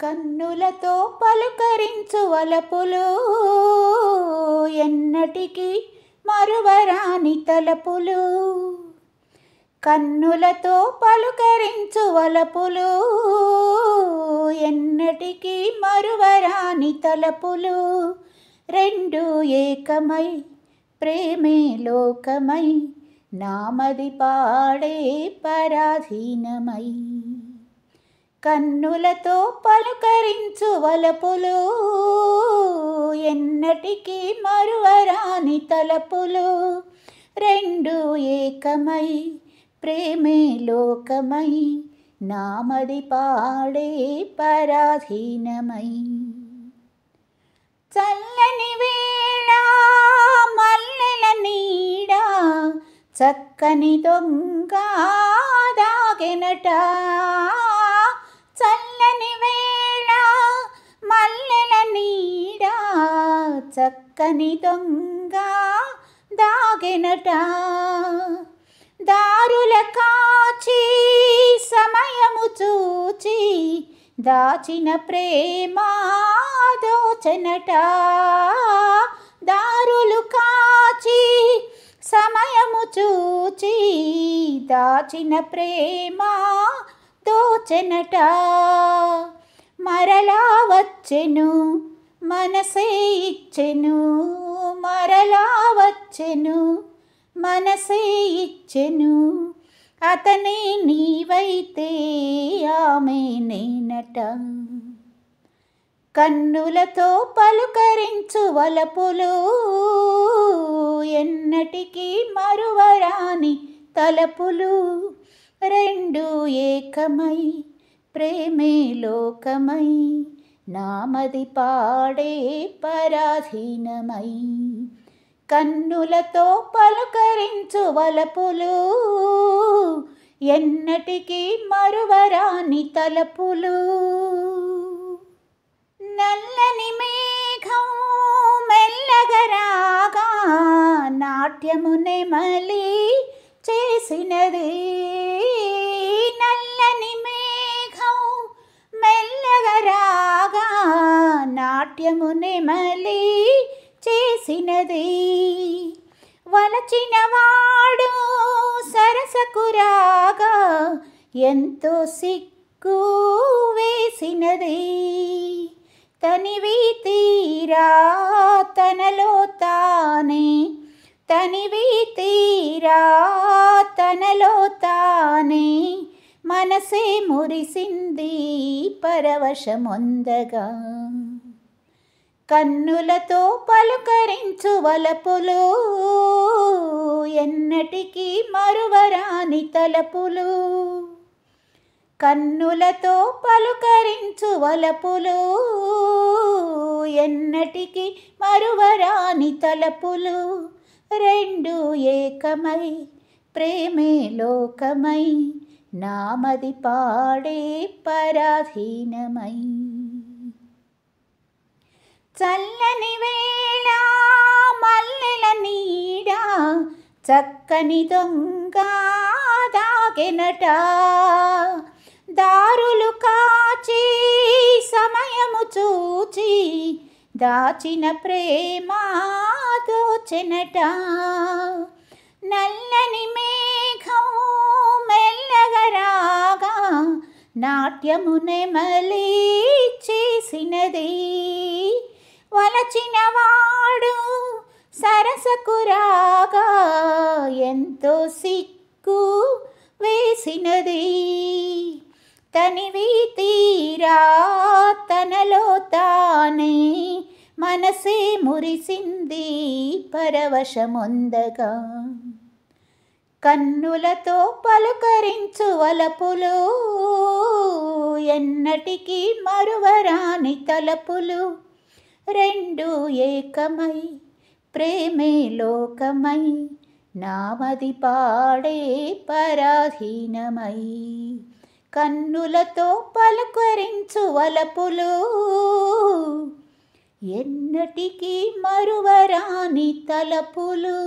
కన్నులతో పలుకరించు వలపులు ఎన్నటికీ మరువరాని తలపులు. కన్నులతో పలుకరించు వలపులు ఎన్నటికీ మరువరాని తలపులు. రెండు ఏకమై ప్రేమే లోకమై నామది పాడే పరాధీనమై. కన్నులతో పలుకరించు వలపులు ఎన్నటికీ మరువరాని తలపులు. రెండు ఏకమై ప్రేమే లోకమై నామది పాడే పరాధీనమై. చల్లని వేళ మల్లెల నీడ చక్కని దొంగ దాగెనట. చల్లని వేళ మల్లెల నీడ చక్కని దొంగ దాగెనట. దారుల కాచి సమయము చూచి దాచిన ప్రేమ దోచెనట. దారులు కాచి సమయము చూచి దాచిన ప్రేమ దోచెనట. మరలా వచ్చెను మనసే ఇచ్చెను, మరలా వచ్చెను మనసే ఇచ్చెను. అతనే నీవైతే ఆమె నేనట. కన్నులతో పలుకరించు వలపులు ఎన్నటికీ మరువరాని తలపులు. రెండు ఏకమై ప్రేమే లోకమై నామది పాడే పరాధీనమై. కన్నులతో పలుకరించు వలపులు ఎన్నటికీ మరువరాని తలపులు. నల్లని మేఘం మెల్లగా రాగా నాట్యము నెమలి చేసినది. నల్లని మేఘం మెల్లగా రాగా నాట్యము నెమలి చేసినది. వలచిన వాడు సరసకు రాగా ఎంతో సిగ్గు వేసినది. తనివి తీరా తనలో తానే, తనివి తీరా తనలో తానే మనసే మురిసింది పరవశమొందగా. కన్నులతో పలుకరించు వలపులు ఎన్నటికీ మరువరాని తలపులు. కన్నులతో పలుకరించు వలపులు ఎన్నటికీ మరువరాని తలపులు. రెండు ఏకమై ప్రేమే లోకమై నామది పాడే పరాధీనమై. చల్లని వేళ మల్లెల నీడ చక్కని దొంగ దాగెనట. దారులు కాచి సమయము చూచి దాచిన ప్రేమ దోచెనట. నల్లని మేఘం మెల్లగా రాగా నాట్యము నెమలి చేసినది. వలచిన వాడు సరసకు రాగా ఎంతో సిగ్గు వేసినది. తనివి తీరా తనలో తానే మనసే మురిసింది పరవశమొందగా. కన్నులతో పలుకరించు వలపులు ఎన్నటికీ మరువరాని తలపులు. రెండు ఏకమై ప్రేమే లోకమై నామది పాడే పరాధీనమై. కన్నులతో పలుకరించు వలపులు ఎన్నటికీ మరువరాని తలపులు.